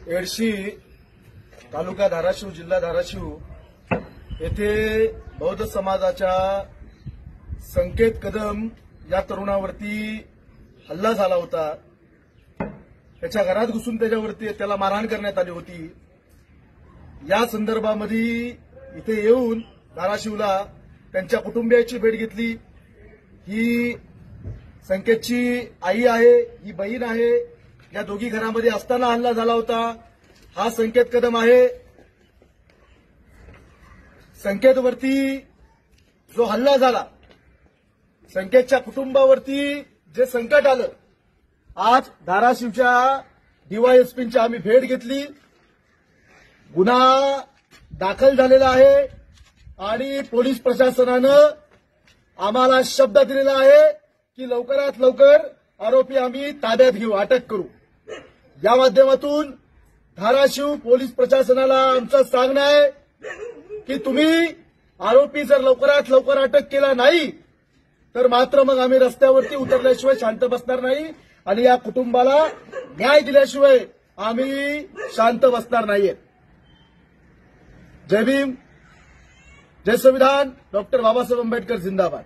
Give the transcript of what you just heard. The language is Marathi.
एडशी तालुका धाराशिव जिल्हा धाराशिव येथे बौद्ध समाजाच्या संकेत कदम या तरुणावरती हल्ला झाला होता। त्याच्या घरात घुसून त्याला मारहाण करण्यात आली होती। या संदर्भामध्ये इथे येऊन धाराशिवला त्यांच्या कुटुंबियाची भेट घेतली। ही संकेतची आई आहे, ही बहीण आहे। या दोघी घरामध्ये असताना हल्ला झाला होता। हा संकेत कदम आहे। संकेतवरती जो हल्ला झाला, संकेतच्या कुटुंबावरती जे संकट आलं, आज धाराशिवच्या डीवायएसपींची आम्ही भेट घेतली। गुन्हा दाखल झालेला आहे आणि पोलीस प्रशासनानं आम्हाला शब्द दिलेला आहे की लवकरात लवकर आरोपी आम्ही ताब्यात घेऊ, अटक करू। या माध्यमातून धाराशिव पोलीस प्रशासनाला आमचं सांगणं आहे की तुम्ही आरोपी जर लवकरात लवकर अटक केला नाही तर मात्र मग आम्ही रस्त्यावरती उतरल्याशिवाय शांत बसणार नाही आणि या कुटुंबाला न्याय दिल्याशिवाय आम्ही शांत बसणार नाहीये। जय भीम, जय संविधान, डॉक्टर बाबासाहेब आंबेडकर जिंदाबाद।